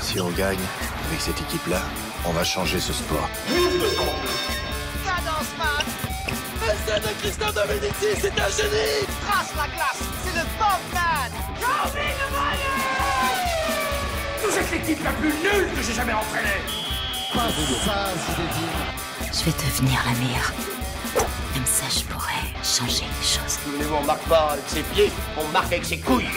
Si on gagne, avec cette équipe-là, on va changer ce sport. Cadence man. L'essai de Christophe Dominici, c'est un génie. Trace la glace, c'est le Bombman. Calvin Vous êtes l'équipe la plus nulle que j'ai jamais entraînée. Pas ça, Zinedine. Je vais devenir la meilleure. Comme ça, je pourrais changer les choses. Souvenez-vous, on marque pas avec ses pieds, on marque avec ses couilles.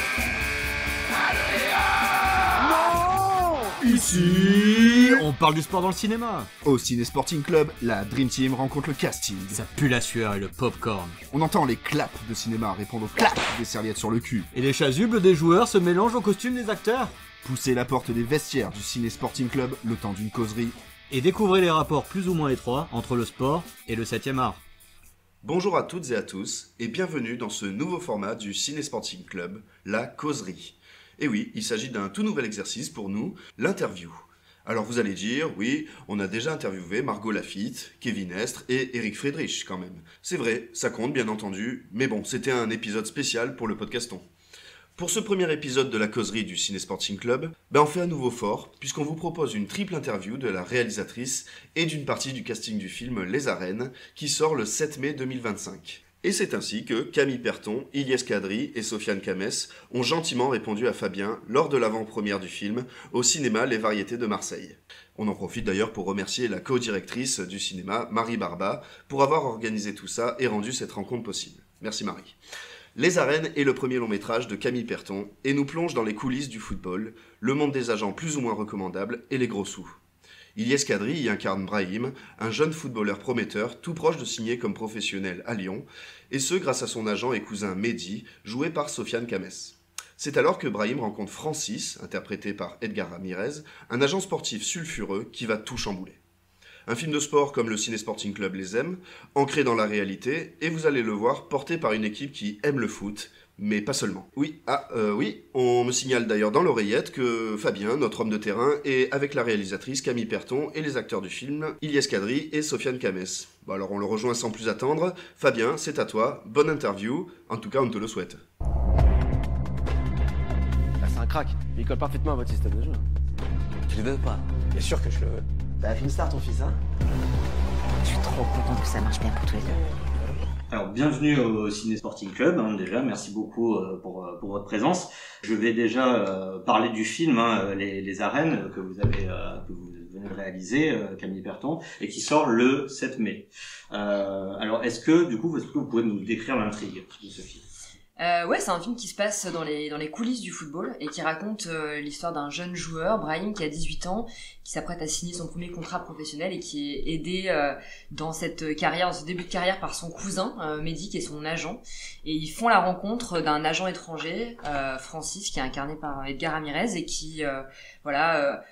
Ici, on parle du sport dans le cinéma. Au Ciné Sporting Club, la Dream Team rencontre le casting. Ça pue la sueur et le popcorn. On entend les claps de cinéma répondre aux claps des serviettes sur le cul. Et les chasubles des joueurs se mélangent aux costumes des acteurs. Poussez la porte des vestiaires du Ciné Sporting Club le temps d'une causerie. Et découvrez les rapports plus ou moins étroits entre le sport et le 7e art. Bonjour à toutes et à tous, et bienvenue dans ce nouveau format du Ciné Sporting Club, la causerie. Et oui, il s'agit d'un tout nouvel exercice pour nous, l'interview. Alors vous allez dire, oui, on a déjà interviewé Margot Lafitte, Kevin Estre et Eric Friedrich quand même. C'est vrai, ça compte bien entendu, mais bon, c'était un épisode spécial pour le podcaston. Pour ce premier épisode de la causerie du Ciné Sporting Club, on fait à nouveau fort, puisqu'on vous propose une triple interview de la réalisatrice et d'une partie du casting du film Les Arènes, qui sort le 7 mai 2025. Et c'est ainsi que Camille Perton, Ilyes Kadri et Sofiane Kamès ont gentiment répondu à Fabien lors de l'avant-première du film au cinéma Les Variétés de Marseille. On en profite d'ailleurs pour remercier la co-directrice du cinéma, Marie Barba, pour avoir organisé tout ça et rendu cette rencontre possible. Merci Marie. Les Arènes est le premier long métrage de Camille Perton et nous plonge dans les coulisses du football, le monde des agents plus ou moins recommandables et les gros sous. Ilyes Kadri y incarne Brahim, un jeune footballeur prometteur tout proche de signer comme professionnel à Lyon, et ce grâce à son agent et cousin Mehdi, joué par Sofiane Kamès. C'est alors que Brahim rencontre Francis, interprété par Edgar Ramirez, un agent sportif sulfureux qui va tout chambouler. Un film de sport comme le Ciné Sporting Club les aime, ancré dans la réalité, et vous allez le voir, porté par une équipe qui aime le foot, mais pas seulement. Oui, on me signale d'ailleurs dans l'oreillette que Fabien, notre homme de terrain, est avec la réalisatrice Camille Perton et les acteurs du film, Ilyes Kadri et Sofiane Kamès. Bon alors on le rejoint sans plus attendre. Fabien, c'est à toi, bonne interview, en tout cas on te le souhaite. C'est un crack, il colle parfaitement à votre système de jeu. Tu le veux ou pas? Bien sûr que je le veux. T'as fait une star ton fils, hein? Je suis trop contente que ça marche bien pour tous les deux. Alors, bienvenue au Ciné Sporting Club, déjà, merci beaucoup pour votre présence. Je vais déjà parler du film, les Arènes, que vous venez de réaliser, Camille Perton, et qui sort le 7 mai. Alors, est-ce que vous pouvez nous décrire l'intrigue de ce film? Ouais, c'est un film qui se passe dans les coulisses du football et qui raconte l'histoire d'un jeune joueur, Brahim, qui a 18 ans, qui s'apprête à signer son premier contrat professionnel et qui est aidé dans cette carrière, dans ce début de carrière par son cousin, Mehdi, qui est son agent. Et ils font la rencontre d'un agent étranger, Francis, qui est incarné par Edgar Ramirez et qui, va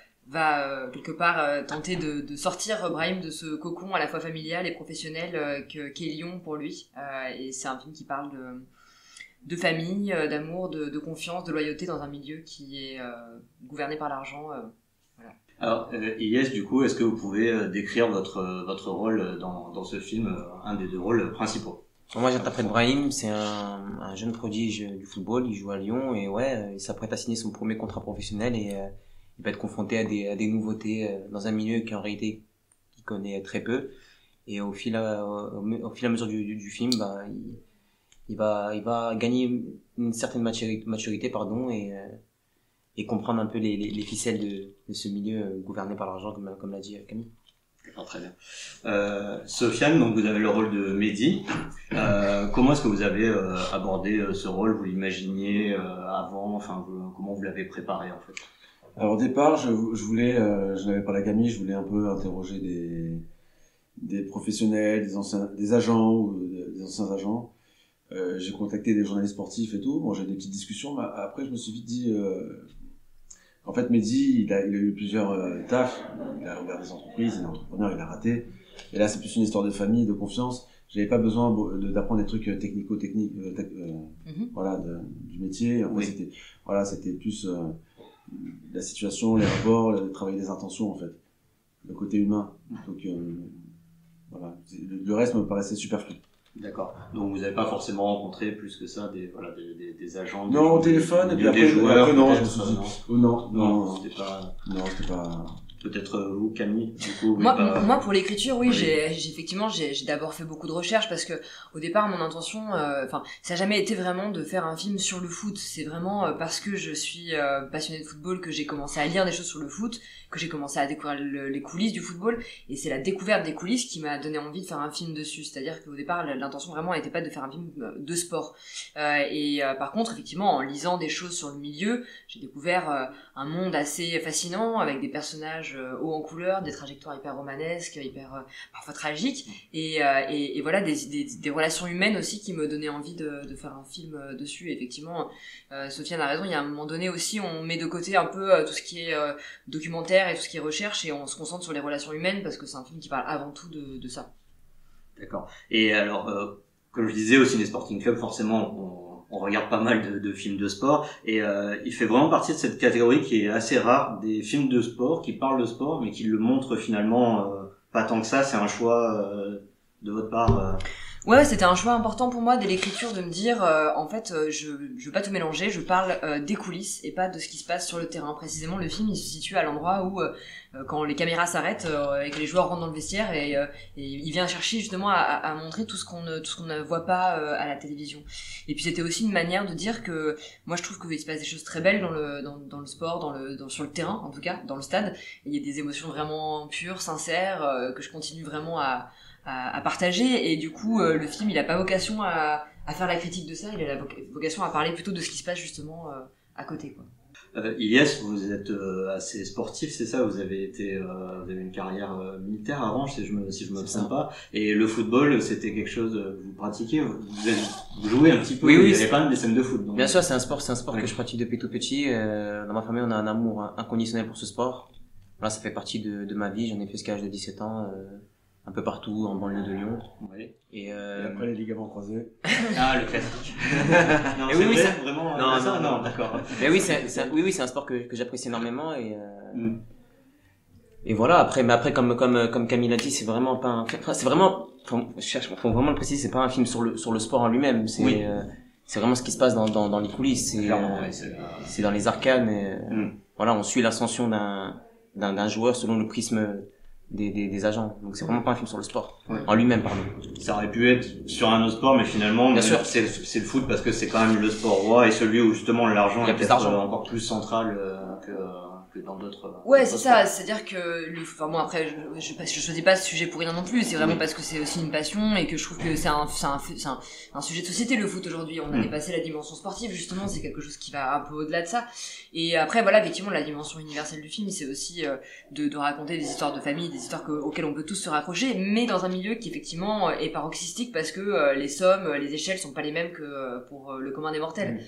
quelque part tenter de sortir Brahim de ce cocon à la fois familial et professionnel qu'est Lyon pour lui. Et c'est un film qui parle de famille, d'amour, de confiance, de loyauté dans un milieu qui est gouverné par l'argent. Voilà. Alors, Ilyes, du coup, est-ce que vous pouvez décrire votre rôle dans ce film, un des deux rôles principaux? Moi, j'interprète Brahim, c'est un jeune prodige du football, il joue à Lyon et il s'apprête à signer son premier contrat professionnel et il va être confronté à des nouveautés dans un milieu qui en réalité qu'il connaît très peu. Et au fil et à mesure du film, il va gagner une certaine maturité et comprendre un peu les ficelles de ce milieu gouverné par l'argent, comme l'a dit Camille. D'accord, très bien. Sofiane, donc vous avez le rôle de Mehdi. Comment est-ce que vous avez abordé ce rôle? Vous l'imaginiez avant? Comment vous l'avez préparé en fait? Alors au départ, je n'avais pas la Camille, je voulais un peu interroger des professionnels, des agents ou des anciens agents. J'ai contacté des journalistes sportifs et tout. Bon, j'ai eu des petites discussions, mais après je me suis vite dit, en fait, Mehdi, il a eu plusieurs tafs. Il a ouvert des entreprises, il est entrepreneur, il a raté. Et là, c'est plus une histoire de famille, de confiance. J'avais pas besoin d'apprendre des trucs technico-techniques, du métier. Après, c'était plus la situation, les rapports, le travail des intentions, en fait, le côté humain. Donc, le reste me paraissait superflu. D'accord. Donc vous n'avez pas forcément rencontré plus que ça des agents. Non, au téléphone, et puis après, des joueurs. Après, non, je me suis dit, non, c'était pas. Peut-être vous, Camille, du coup. Moi, pour l'écriture, oui, j'ai effectivement, j'ai d'abord fait beaucoup de recherches parce que au départ, mon intention, ça a jamais été vraiment de faire un film sur le foot. C'est vraiment parce que je suis passionnée de football que j'ai commencé à lire des choses sur le foot, que j'ai commencé à découvrir les coulisses du football, et c'est la découverte des coulisses qui m'a donné envie de faire un film dessus. C'est-à-dire qu'au départ, l'intention vraiment n'était pas de faire un film de sport. Par contre, effectivement, en lisant des choses sur le milieu, j'ai découvert un monde assez fascinant avec des personnages haut en couleur, des trajectoires hyper romanesques, hyper parfois tragiques, et voilà des relations humaines aussi qui me donnaient envie de faire un film dessus. Et effectivement, Sofiane a raison, il y a un moment donné aussi, on met de côté un peu tout ce qui est documentaire et tout ce qui est recherche, et on se concentre sur les relations humaines parce que c'est un film qui parle avant tout de ça. D'accord. Et alors, comme je disais, au Ciné Sporting Club, forcément, on regarde pas mal de films de sport, et il fait vraiment partie de cette catégorie qui est assez rare, des films de sport qui parlent de sport mais qui le montrent finalement pas tant que ça. C'est un choix de votre part. Ouais, c'était un choix important pour moi dès l'écriture de me dire en fait je veux pas tout mélanger, je parle des coulisses et pas de ce qui se passe sur le terrain. Précisément, le film il se situe à l'endroit où quand les caméras s'arrêtent et que les joueurs rentrent dans le vestiaire, et il vient chercher justement à montrer tout ce qu'on ne voit pas à la télévision. Et puis c'était aussi une manière de dire que moi je trouve qu'il se passe des choses très belles dans le sport, sur le terrain, en tout cas dans le stade. Et il y a des émotions vraiment pures, sincères, que je continue vraiment à partager, et du coup le film il a pas vocation à faire la critique de ça, il a la vocation à parler plutôt de ce qui se passe justement à côté, quoi. Ilyes, vous êtes assez sportif, c'est ça? Vous avez une carrière militaire avant, si je me trompe pas. Et le football, c'était quelque chose que vous pratiquiez, vous jouez un petit peu. Oui, il y avait pas mal des scènes de foot. Donc. Bien sûr, c'est un sport que je pratique depuis tout petit. Dans ma famille, on a un amour inconditionnel pour ce sport. Voilà, ça fait partie de ma vie. J'en ai fait jusqu'à l'âge de 17 ans. Un peu partout en banlieue de Lyon. Ouais. Et après les ligaments croisés. Ah, le classique. Non, oui, oui, c'est vraiment. Non, d'accord. Mais oui, c'est un sport que j'apprécie énormément, et voilà. Après comme Camille l'a dit, c'est vraiment pas c'est vraiment, faut vraiment le préciser, c'est pas un film sur le sport en lui-même. C'est vraiment ce qui se passe dans les coulisses. C'est dans les arcanes. Voilà, on suit l'ascension d'un joueur selon le prisme des agents. Donc c'est vraiment pas un film sur le sport en lui-même, pardon. Ça aurait pu être sur un autre sport, mais finalement bien sûr c'est le foot parce que c'est quand même le sport roi et celui où justement l'argent est peut-être encore plus central que dans d'autres. Ouais, c'est ça, c'est-à-dire que moi après je choisis pas ce sujet pour rien non plus, c'est vraiment parce que c'est aussi une passion et que je trouve que c'est un sujet de société, le foot aujourd'hui. On a dépassé la dimension sportive, justement, c'est quelque chose qui va un peu au-delà de ça. Et après voilà, effectivement, la dimension universelle du film, c'est aussi de raconter des histoires de famille, des histoires auxquelles on peut tous se raccrocher, mais dans un milieu qui effectivement est paroxystique parce que les sommes, les échelles sont pas les mêmes que pour le commun des mortels.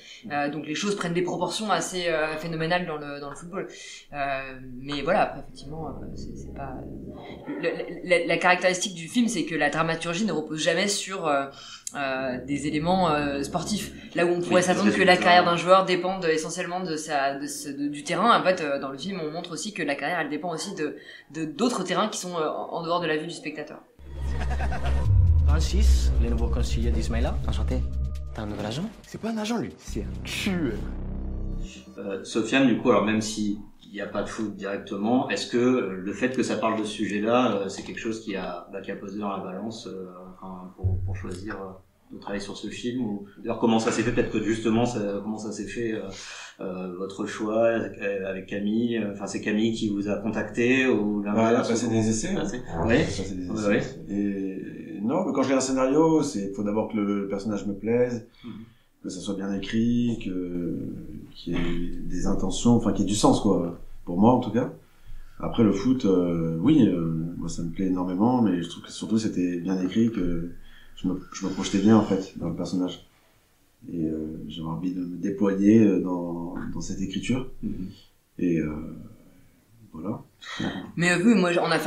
Donc les choses prennent des proportions assez phénoménales dans le football. Mais voilà, après effectivement c'est pas la caractéristique du film, c'est que la dramaturgie ne repose jamais sur des éléments sportifs, là où on pourrait s'attendre que la carrière d'un joueur dépende essentiellement du terrain. En fait dans le film on montre aussi que la carrière elle dépend aussi de d'autres terrains qui sont en dehors de la vue du spectateur. Francis, le nouveau conseiller d'Ismaïla. Enchanté. T'as un nouvel agent? C'est pas un agent lui, c'est un tueur. Sofiane, du coup, alors même si il n'y a pas de foot directement, est-ce que le fait que ça parle de ce sujet-là, c'est quelque chose qui a posé dans la balance pour choisir de travailler sur ce film, ou d'ailleurs comment ça s'est fait, peut-être que justement comment ça s'est fait votre choix avec Camille, enfin c'est Camille qui vous a contacté ou elle a passé des essais. Oui. Et non, mais quand je lis un scénario, faut d'abord que le personnage me plaise, que ça soit bien écrit, qu'il y ait des intentions, enfin qu'il y ait du sens quoi, pour moi en tout cas. Après le foot, moi ça me plaît énormément, mais je trouve que surtout c'était bien écrit, que je me projetais bien en fait dans le personnage, et j'avais envie de me déployer dans cette écriture. Et Voilà. Mais oui, moi on a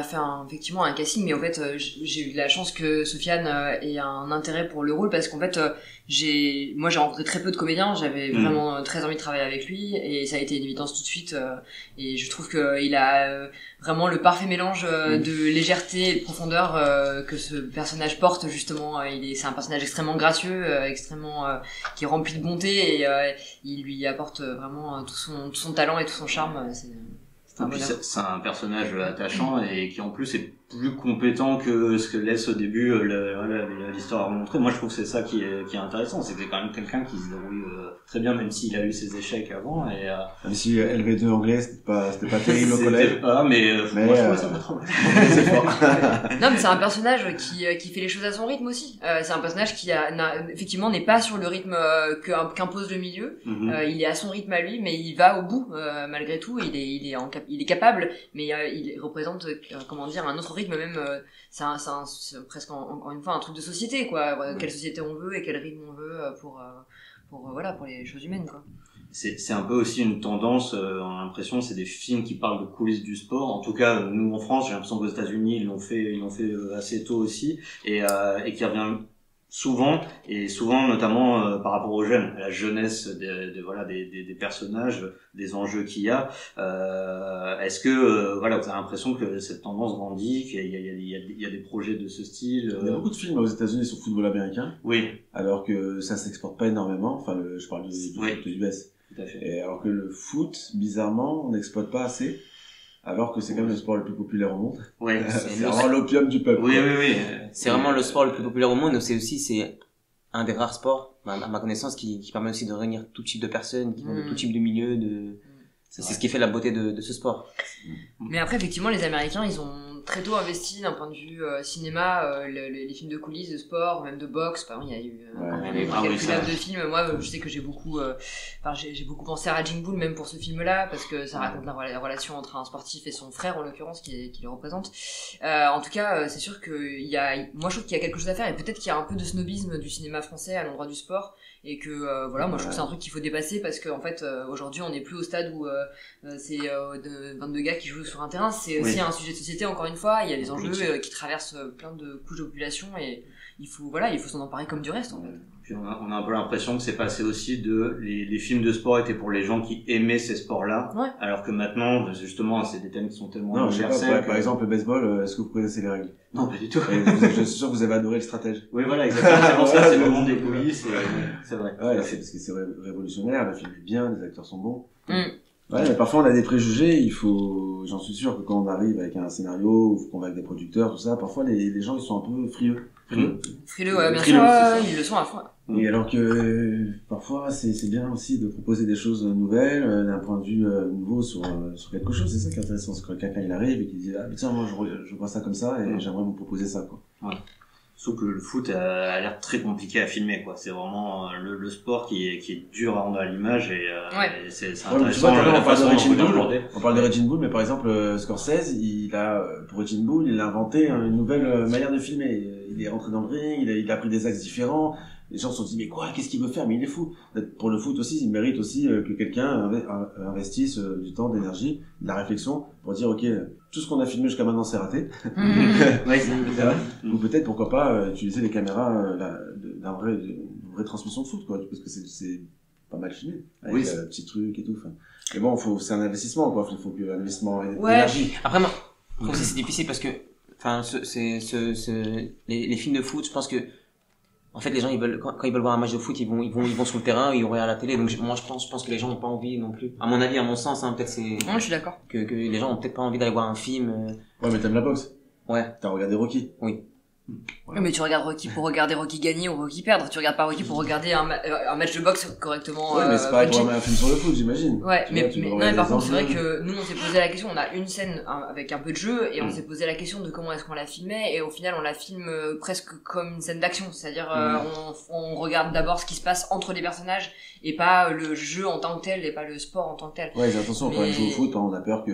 fait effectivement un casting, mais en fait j'ai eu de la chance que Sofiane ait un intérêt pour le rôle, parce qu'en fait j'ai rencontré très peu de comédiens, j'avais vraiment très envie de travailler avec lui, et ça a été une évidence tout de suite, et je trouve que il a vraiment le parfait mélange de légèreté et de profondeur que ce personnage porte justement. C'est un personnage extrêmement gracieux, extrêmement qui est rempli de bonté, et il lui apporte vraiment tout son talent et tout son charme. C'est un personnage attachant et qui en plus est plus compétent que ce que laisse au début l'histoire à montrer. Moi je trouve que c'est ça qui est intéressant, c'est que c'est quand même quelqu'un qui se débrouille très bien, même s'il a eu ses échecs avant. Et même si LV2 anglais c'était pas terrible au collège. Mais moi je trouvais ça pas trop mal. C'est fort. Non, mais c'est un personnage qui fait les choses à son rythme aussi. C'est un personnage qui effectivement n'est pas sur le rythme qu'impose le milieu. Il est à son rythme à lui, mais il va au bout malgré tout. Il est capable, mais il représente comment dire un autre rythme, même c'est presque encore une fois un truc de société, quoi. Quelle société on veut et quel rythme on veut pour les choses humaines, quoi. C'est un peu aussi une tendance, on a l'impression, c'est des films qui parlent de coulisses du sport. En tout cas, nous en France, j'ai l'impression qu'aux États-Unis ils l'ont fait assez tôt aussi, et qui revient souvent notamment par rapport aux jeunes, à la jeunesse des personnages, des enjeux qu'il y a. Est-ce que vous avez l'impression que cette tendance grandit, qu'il y a des projets de ce style? Il y a beaucoup de films aux États-Unis sur le football américain. Oui. Alors que ça s'exporte pas énormément. Enfin, je parle du foot US. Tout à fait. Et alors que le foot, bizarrement, on n'exploite pas assez. Alors que c'est quand même le sport le plus populaire au monde. Ouais, c'est vraiment l'opium du peuple. Oui. C'est vraiment le sport le plus populaire au monde, mais c'est un des rares sports, à ma connaissance, qui permet aussi de réunir tout type de personnes, qui vont de tout type de milieu, c'est ce qui fait la beauté de ce sport. Mais après, effectivement, les Américains, ils ont très tôt investi d'un point de vue cinéma, les films de coulisses, de sport, même de boxe. Par exemple, il y a eu quelques de films. Moi, je sais que j'ai beaucoup pensé à Raging Bull, même pour ce film-là, parce que ça raconte la relation entre un sportif et son frère, en l'occurrence, qui le représente. En tout cas, c'est sûr que moi, je trouve qu'il y a quelque chose à faire, et peut-être qu'il y a un peu de snobisme du cinéma français à l'endroit du sport, et que moi, je trouve que c'est un truc qu'il faut dépasser, parce qu'en fait, aujourd'hui, on n'est plus au stade où c'est 22 gars qui jouent sur un terrain. C'est aussi un sujet de société, encore une fois. Il y a des enjeux qui traversent plein de couches de population, et il faut s'en emparer comme du reste, en fait. Puis on a un peu l'impression que c'est passé aussi les films de sport étaient pour les gens qui aimaient ces sports-là, alors que maintenant, justement, c'est des thèmes qui sont tellement universels. Par exemple, le baseball, est-ce que vous connaissez les règles? Non, pas du tout. Je suis sûr que vous avez adoré le stratège. Oui, voilà, exactement. C'est pour ça, c'est le monde des coulisses, c'est vrai. Ouais, c'est parce que c'est révolutionnaire, le film est bien, les acteurs sont bons. Ouais, mais parfois on a des préjugés, j'en suis sûr que quand on arrive avec un scénario, ou qu'on va avec des producteurs, tout ça, parfois les gens ils sont un peu frileux. Frileux, bien sûr, ils le sont à la fois. Et alors que parfois c'est bien aussi de proposer des choses nouvelles, d'un point de vue nouveau sur quelque chose. C'est ça qui est intéressant, c'est quand quelqu'un il arrive et qui dit tiens moi je vois ça comme ça et j'aimerais vous proposer ça, quoi. Ouais. Sauf que le foot a l'air très compliqué à filmer, quoi. C'est vraiment le sport qui est dur à rendre à l'image, et c'est intéressant. On parle de Raging Bull, mais par exemple Scorsese, pour Raging Bull, il a inventé une nouvelle manière de filmer. Il est rentré dans le ring, il a pris des axes différents. Les gens se sont dit mais quoi, qu'est-ce qu'il veut faire? Mais il est fou. Pour le foot aussi, il mérite aussi que quelqu'un investisse du temps, d'énergie, de la réflexion pour dire ok, tout ce qu'on a filmé jusqu'à maintenant c'est raté. Ou peut-être pourquoi pas utiliser les caméras d'une vraie transmission de foot, quoi, parce que c'est pas mal filmé avec petits trucs et tout. Mais bon, c'est un investissement, quoi. Il faut que l'investissement d'énergie. Après moi, je trouve que c'est difficile parce que les films de foot, je pense que en fait les gens quand ils veulent voir un match de foot, ils vont sur le terrain, ils vont regarder la télé. Donc moi je pense que les gens n'ont pas envie non plus. À mon avis, à mon sens, peut-être c'est. Non, je suis d'accord. Que les gens ont peut-être pas envie d'aller voir un film. Ouais, mais t'aimes la boxe. Ouais. T'as regardé Rocky. Oui. Ouais. Mais tu regardes Rocky pour regarder Rocky gagner ou Rocky perdre. Tu regardes pas Rocky pour regarder un match de boxe correctement. Ouais, mais c'est pas pour un film sur le foot, j'imagine. Ouais, mais par contre, c'est vrai que nous, on s'est posé la question, on a une scène avec un peu de jeu, et on s'est posé la question de comment est-ce qu'on la filmait, et au final, on la filme presque comme une scène d'action. C'est-à-dire, on regarde d'abord ce qui se passe entre les personnages, et pas le jeu en tant que tel, et pas le sport en tant que tel. Ouais, attention, quand on joue au foot, on a peur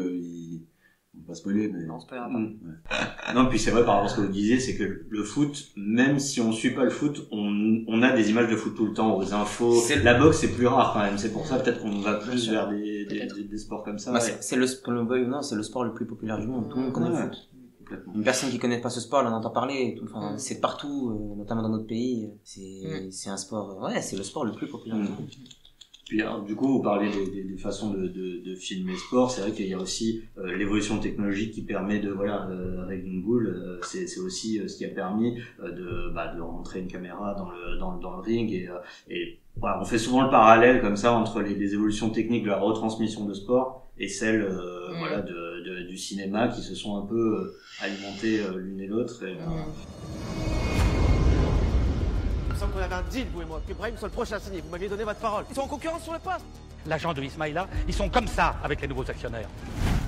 on va pas spoiler, mais non, spoiler pas. Non, puis c'est vrai par rapport à ce que vous disiez, c'est que le foot, même si on suit pas le foot, on a des images de foot tout le temps aux infos. La boxe c'est plus rare quand même, c'est pour ça peut-être qu'on va plus vers des peut-être. Des sports comme ça. Bah, c'est le sport le plus populaire du monde. Tout le monde connaît le foot. Une personne qui connaît pas ce sport, elle en entend parler. Enfin, c'est de partout, notamment dans notre pays. C'est un sport. C'est le sport le plus populaire du monde. Puis, alors, du coup, vous parlez des façons de filmer sport. C'est vrai qu'il y a aussi l'évolution technologique qui permet avec une boule, c'est aussi ce qui a permis de rentrer une caméra dans le ring et voilà, on fait souvent le parallèle comme ça entre les évolutions techniques de la retransmission de sport et celles du cinéma qui se sont un peu alimentées l'une et l'autre. Il me semble qu'on avait un deal, vous et moi, que Brahim soit le prochain signé. Vous m'aviez donné votre parole. Ils sont en concurrence sur le poste. L'agent de Ismaïla, ils sont comme ça avec les nouveaux actionnaires.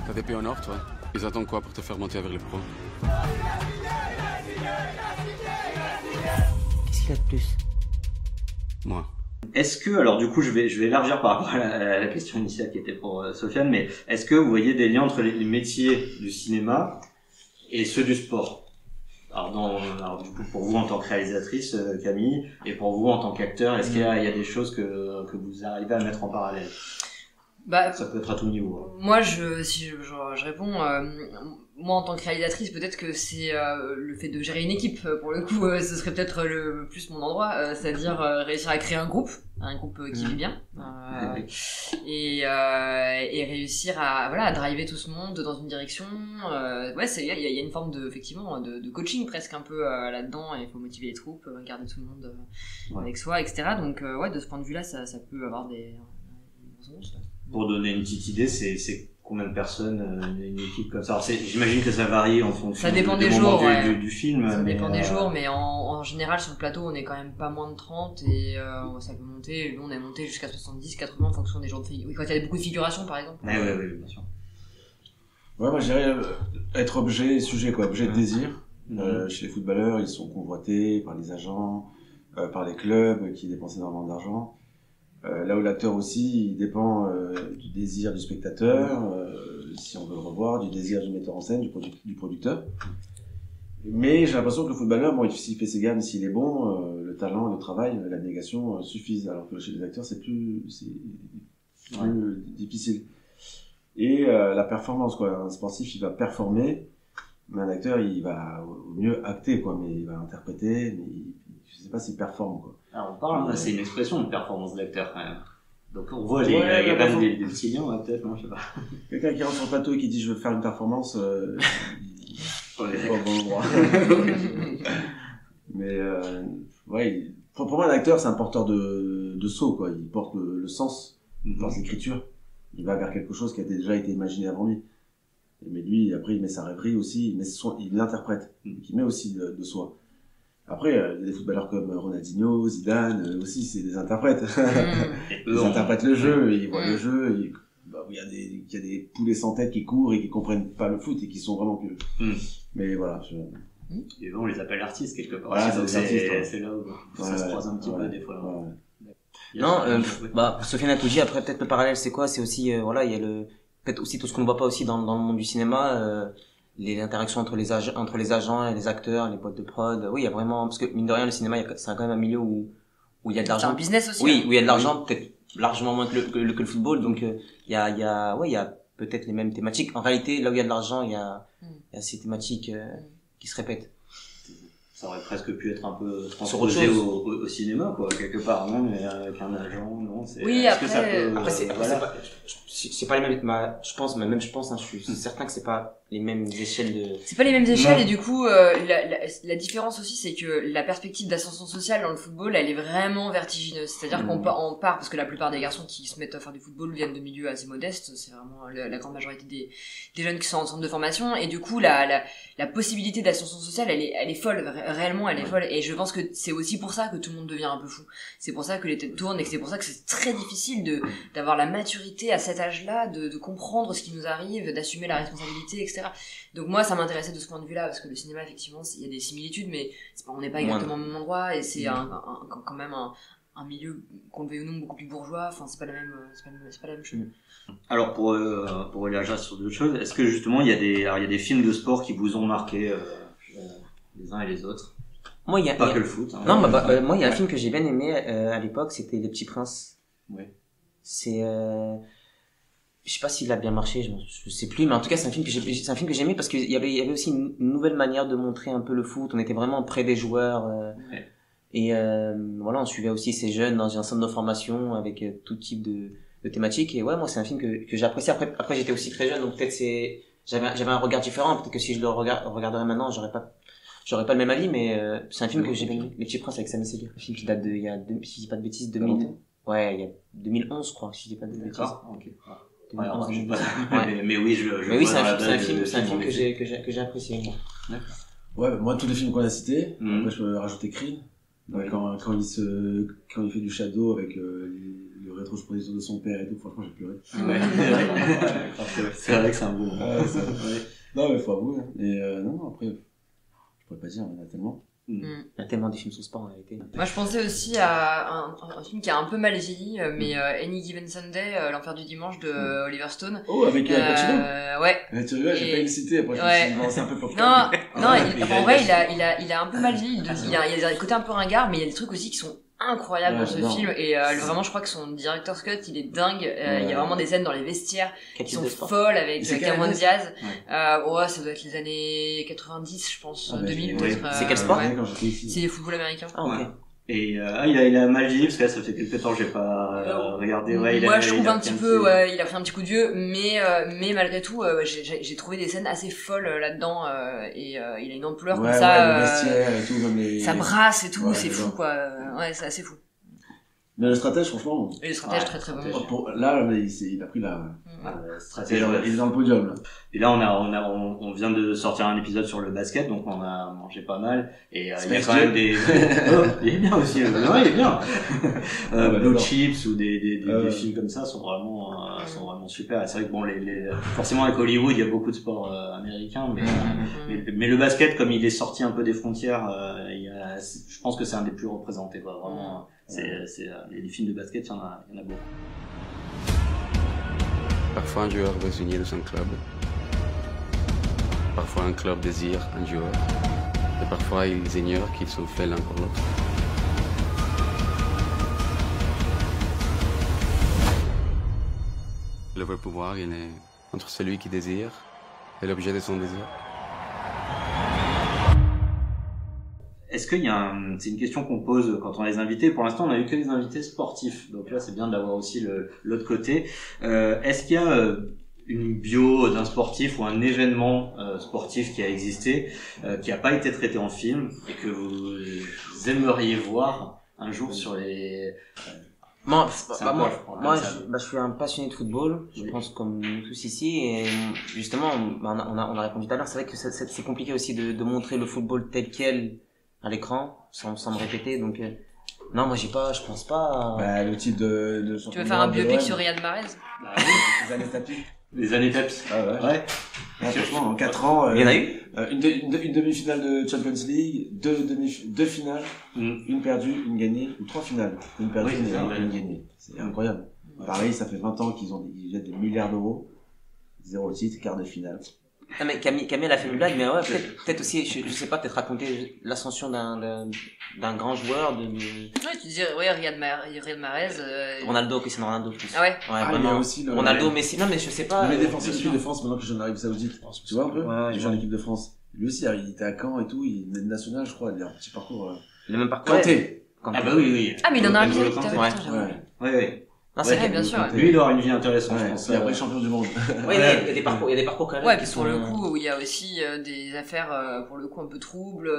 T'as des pays en or, toi? Ils attendent quoi pour te faire monter avec les pros? Qu'est-ce qu'il y a de plus? Moi. Est-ce que, alors du coup, je vais élargir par rapport à la question initiale qui était pour Sofiane, mais est-ce que vous voyez des liens entre les métiers du cinéma et ceux du sport? Alors du coup, pour vous en tant que réalisatrice, Camille, et pour vous en tant qu'acteur, est-ce qu'il y a des choses que vous arrivez à mettre en parallèle? Ça peut être à tout niveau. Moi, si je réponds, moi en tant que réalisatrice, peut-être que c'est le fait de gérer une équipe. Pour le coup, ce serait peut-être le plus mon endroit, c'est-à-dire réussir à créer un groupe qui vit bien, et réussir à driver tout ce monde dans une direction. Il y a une forme de coaching presque un peu là-dedans. Il faut motiver les troupes, garder tout le monde avec soi, etc. Donc de ce point de vue-là, ça peut avoir des sens. Pour donner une petite idée, c'est combien de personnes une équipe comme ça? Alors j'imagine que ça varie en fonction des jours, du film. Ça dépend des jours, mais en général sur le plateau on est quand même pas moins de 30 et ça peut monter. Nous on est monté jusqu'à 70, 80 en fonction des jours de figuration. Oui, quand il y a beaucoup de figurations par exemple. Oui, bien sûr. Ouais, moi je dirais être objet, sujet quoi, objet de désir. Chez les footballeurs, ils sont convoités par les agents, par les clubs qui dépensent énormément d'argent. Là où l'acteur aussi, il dépend du désir du spectateur, si on veut le revoir, du désir du metteur en scène, du producteur. Mais j'ai l'impression que le footballeur, s'il fait ses gammes, s'il est bon, le talent, le travail, l'abnégation suffisent. Alors que chez les acteurs, c'est plus difficile. Et la performance, quoi. Un sportif, il va performer, mais un acteur, il va au mieux acter, quoi. Mais il va interpréter, mais je sais pas s'il performe, quoi. Alors on parle, c'est une expression de performance d'acteur quand même. Donc on voit, il y a quand même des petits liens, peut-être, non, je sais pas. Quelqu'un qui rentre sur le plateau et qui dit je veux faire une performance, pas au bon endroit. Mais pour moi, l'acteur, c'est un porteur de sceau, quoi. Il porte le sens, il porte l'écriture. Il va vers quelque chose qui a déjà été imaginé avant lui. Mais lui, après, il met sa rêverie aussi, il l'interprète, il met aussi de soi. Après, il y a des footballeurs comme Ronaldinho, Zidane, aussi, c'est des interprètes. Ils interprètent le jeu, ils voient le jeu, il y a des poulets sans tête qui courent et qui comprennent pas le foot et qui sont vraiment que. Mais voilà. Et on les appelle artistes quelque part. Voilà, c'est là où ça se croise un petit peu des fois. Sofiane a tout dit. Après, peut-être le parallèle, c'est quoi? C'est aussi, il y a peut-être aussi tout ce qu'on ne voit pas aussi dans le monde du cinéma, les interactions entre les agents et les acteurs, les boîtes de prod. Oui, il y a vraiment, parce que mine de rien, le cinéma, c'est quand même un milieu où il y a de l'argent. C'est un business aussi. Oui, où il y a de l'argent, peut-être largement moins que le football. Donc, il y a peut-être les mêmes thématiques. En réalité, là où il y a de l'argent, il y a ces thématiques qui se répètent. Ça aurait presque pu être un peu transposé au cinéma, quoi, quelque part, même, avec un agent, non? Oui, après, c'est pas les mêmes, je pense, je suis certain que c'est pas les mêmes échelles c'est pas les mêmes échelles, et du coup, la différence aussi, c'est que la perspective d'ascension sociale dans le football, elle est vraiment vertigineuse. C'est-à-dire qu'on part, parce que la plupart des garçons qui se mettent à faire du football viennent de milieux assez modestes, c'est vraiment la grande majorité des jeunes qui sont en centre de formation, et du coup, la possibilité d'ascension sociale, elle est folle, réellement, elle est folle, et je pense que c'est aussi pour ça que tout le monde devient un peu fou. C'est pour ça que les têtes tournent, et que c'est pour ça que c'est très difficile d'avoir la maturité à cet âge-là, de comprendre ce qui nous arrive, d'assumer la responsabilité, etc. Donc moi, ça m'intéressait de ce point de vue-là, parce que le cinéma, effectivement, il y a des similitudes, mais on n'est pas exactement au même endroit, et c'est quand même un milieu, qu'on le veuille ou non, beaucoup plus bourgeois. Enfin, c'est pas la même chose. Alors pour réagir sur d'autres choses, est-ce que justement il y a des films de sport qui vous ont marqué les uns et les autres? Moi, pas que le foot. Hein. Non, moi, il y a un film que j'ai bien aimé à l'époque, c'était Les Petits Princes. Ouais. C'est je sais pas s'il a bien marché, je sais plus, mais en tout cas c'est un film que j'aimais parce qu'il y avait aussi une nouvelle manière de montrer un peu le foot. On était vraiment près des joueurs et voilà, on suivait aussi ces jeunes dans un centre de formation avec tout type de thématiques. Et ouais, moi c'est un film que j'ai apprécié. Après j'étais aussi très jeune, donc peut-être j'avais un regard différent. Peut-être que si je le regarderais maintenant, j'aurais pas le même avis, mais c'est un film que j'ai bien aimé. Les Petits Princes avec Sam Séguin, un film qui date si je dis pas de bêtises, 2000. Ouais, il y a 2011 je crois, si je dis pas de bêtises. Ok. Ouais, mais oui, mais oui, c'est un film que j'ai apprécié, moi. D'accord. Ouais, moi, tous les films qu'on a cités, après, je peux rajouter Creed. Quand il fait du shadow avec le rétrospectif de son père et tout, franchement, j'ai pleuré. C'est vrai que c'est un beau moment. Non, mais faut avouer. Et non, après, je pourrais pas dire, il y en a tellement. Il y a tellement de films sur le sport en réalité. Moi je pensais aussi à un film qui a un peu mal vieilli, mais Any Given Sunday, l'enfer du dimanche de Oliver Stone. Oh, avec Pacino. Ouais. Tu rigoles, j'ai pas le cité, après je me suis dit, non, c'est un peu pour en vrai il a un peu mal vieilli. Il y a des côtés un peu ringards, mais il y a des trucs aussi qui sont incroyables dans ce film, et vraiment je crois que son director's cut il est dingue. Il y a vraiment des scènes dans les vestiaires qui sont folles avec Cameron Diaz. Ouais, ça doit être les années 90 je pense, 2000 peut-être. C'est quel sport? C'est le football américain. Et il a mal vieilli parce que là ça fait quelques temps que j'ai pas regardé. Moi je trouve un petit peu, il a pris un petit coup de vieux, mais malgré tout j'ai trouvé des scènes assez folles là-dedans, et il a une ampleur comme ça, et tout, comme ça brasse et tout, c'est fou quoi. Ouais, c'est assez fou. Mais le stratège, franchement. Et le stratège très très bon. Là, il a pris la stratège. Il est dans le podium, là. Et là, on vient de sortir un épisode sur le basket, donc on a mangé pas mal. Et il y a quand même des, il est bien aussi, ouais, il est bien. Blue Chips ou des films comme ça sont vraiment super. Et c'est vrai que bon, forcément avec Hollywood, il y a beaucoup de sports américains, mais le basket, comme il est sorti un peu des frontières, je pense que c'est un des plus représentés, quoi, vraiment. Les films de basket, il y en a beaucoup. Parfois un joueur veut s'unir dans un club. Parfois un club désire un joueur. Et parfois ils ignorent qu'ils sont faits l'un pour l'autre. Le vrai pouvoir, il est entre celui qui désire et l'objet de son désir. Est-ce qu'il y a c'est une question qu'on pose quand on a les invités. Pour l'instant, on a eu que les invités sportifs. Donc là, c'est bien d'avoir aussi l'autre côté. Est-ce qu'il y a une bio d'un sportif ou un événement sportif qui a existé, qui n'a pas été traité en film et que vous aimeriez voir un jour sur les... Moi, je suis un passionné de football, je pense comme nous tous ici, et justement, on a répondu tout à l'heure, c'est vrai que c'est compliqué aussi de montrer le football tel quel à l'écran, sans me répéter, donc non, moi je pense pas. Le type de tu veux faire un biopic sur Riyad Mahrez? Bah oui, les années tapis. Les années tapis. Ah ouais. Franchement, en 4 ans, il y en a eu une demi-finale de Champions League, deux finales, une perdue, une gagnée, ou 3 finales, une perdue, une gagnée. C'est incroyable. Pareil, ça fait 20 ans qu'ils jettent des milliards d'euros, 0 titre, quart de finale. Ah mais Camille a fait une blague, mais ouais, peut-être aussi, je sais pas, peut-être raconter l'ascension d'un grand joueur Ouais, tu dis, ouais, Riyad Mahrez, Ronaldo, Cristiano Ronaldo, plus. Ah ouais? Ouais, vraiment. Il y a aussi Ronaldo, Messi, non, mais je sais pas. Le défenseur de l'équipe de France, maintenant que je suis en Arabie Saoudite. Tu vois un peu? Ouais, il joue en équipe de France. Lui aussi, il était à Caen et tout, il est national, je crois, il a un petit parcours, Le même parcours. Kanté. Ah bah oui. Ah, mais il en a un Saoudite, ouais. Non, c'est vrai, bien sûr. Lui, il aura une vie intéressante, je pense. Et après, champion du monde. Ouais, il y a des parcours quand même. Ouais, puis pour le coup, où il y a aussi des affaires, pour le coup, un peu troubles,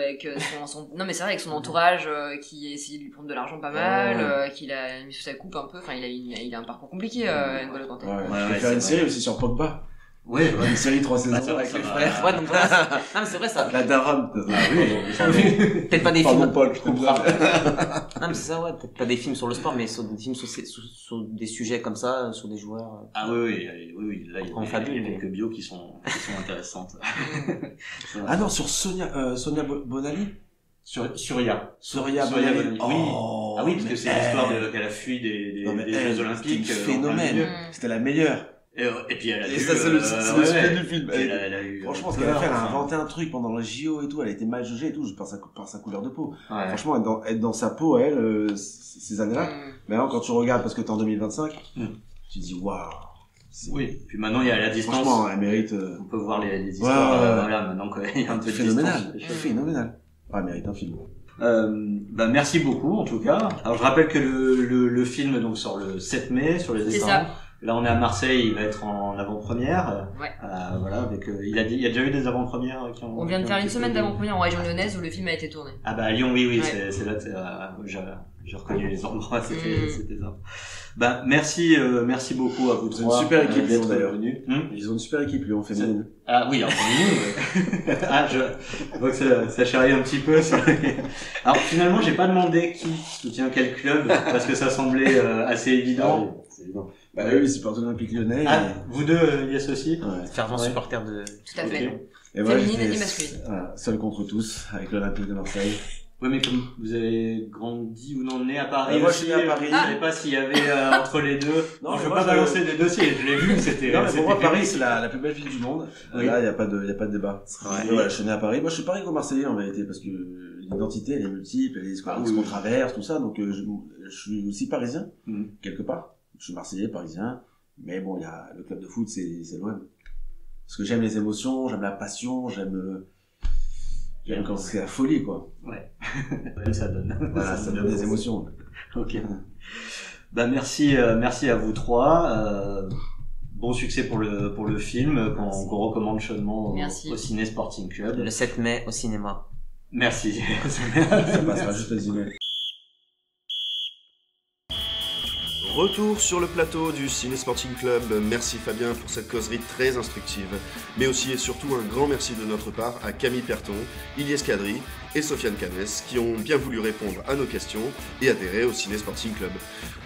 avec son, non, mais c'est vrai, avec son entourage, qui a essayé de lui prendre de l'argent pas mal, qu'il a mis sous sa coupe un peu, enfin, il a un parcours compliqué, N'Golo Kanté. Je vais faire une série aussi sur Pogba. Ouais, une série 3 saisons avec les frères. Ouais, donc voilà. Non, mais c'est vrai ça. La daronne. Peut-être pas des films. Paul, je comprends. Non, mais c'est ça, ouais. T'as des films sur le sport, mais sur des films sur des sujets comme ça, sur des joueurs. Ah oui. Là, il y a quelques bios qui sont intéressantes. Ah non, sur Sonia Bonali. Surya Bonali. Oui. Ah oui, parce que c'est l'histoire qu'elle a fui des Jeux Olympiques. C'était phénomène. C'était la meilleure. Et puis elle a eu, ça c'est le sujet du film. Elle a eu, franchement, ce qu'elle a fait, elle a inventé un truc pendant le JO et tout, elle a été mal jugée et tout, par sa couleur de peau. Ouais. Franchement, être dans sa peau, elle, ces années-là. Mais alors, quand tu regardes, parce que t'es en 2025, tu dis waouh. Oui, puis maintenant il y a la distance. Franchement, elle mérite. On peut voir les histoires. Voilà, maintenant qu'il y a un peu de phénoménal. distance. Phénoménal. Elle mérite un film. Merci beaucoup en tout cas. Alors je rappelle que le film donc sort le 7 mai sur les écrans. Là on est à Marseille, il va être en avant-première. Ouais. Voilà, avec il y a déjà eu des avant-premières qui ont. On vient de faire une semaine d'avant-première en région lyonnaise où le film a été tourné. Ah bah à Lyon, oui, ouais. c'est là que j'ai reconnu les endroits, c'était ça. Bah merci beaucoup à vous trois. Ils ont une super équipe Lyon d'ailleurs. Ils ont une super équipe Lyon féminine. Ah oui, en féminine. Ah je vois que ça charrie un petit peu. Alors finalement, j'ai pas demandé qui soutient quel club parce que ça semblait assez évident. Ah, c'est évident. Bah oui, c'est parti olympique lyonnais. Ah, vous deux, Yes aussi. Ouais. Fervent supporter de. Tout à fait. Et féminine et masculine. Voilà, seul contre tous avec l'Olympique de Marseille. Oui, mais comme vous avez grandi ou non né à Paris, moi je suis né à Paris. Je savais pas s'il y avait entre les deux. Non, je veux pas balancer des dossiers. Je l'ai vu, c'était. Non, mais pour moi Paris c'est la plus belle ville du monde. Oui. Là, il y a pas de débat. Ouais. Voilà, je suis né à Paris. Moi, je suis pareil qu'au Marseillais en vérité parce que l'identité elle est multiple, elle est ce qu'on traverse, tout ça. Donc je suis aussi parisien quelque part. Je suis Marseillais, parisien. Mais bon, il y a le club de foot, c'est l'OM. Parce que j'aime les émotions, j'aime la passion, j'aime quand c'est la folie, quoi. Ouais. Ça donne. Voilà, ça donne des émotions. Ok. Bah merci à vous trois. Bon succès pour le film qu'on recommande chaudement au Ciné Sporting Club. Le 7 mai au cinéma. Merci. Ça passera juste les emails. Retour sur le plateau du Ciné Sporting Club. Merci Fabien pour cette causerie très instructive. Mais aussi et surtout un grand merci de notre part à Camille Perton, Ilyes Kadri et Sofiane Canès qui ont bien voulu répondre à nos questions et adhérer au Ciné Sporting Club.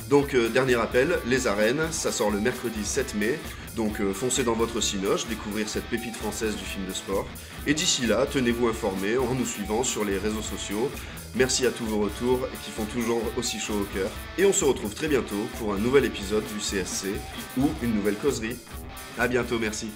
Donc dernier rappel, Les Arènes, ça sort le mercredi 7 mai, donc foncez dans votre cinoche, découvrir cette pépite française du film de sport. Et d'ici là, tenez-vous informés en nous suivant sur les réseaux sociaux. Merci à tous vos retours qui font toujours aussi chaud au cœur. Et on se retrouve très bientôt pour un nouvel épisode du CSC ou une nouvelle causerie. À bientôt, merci.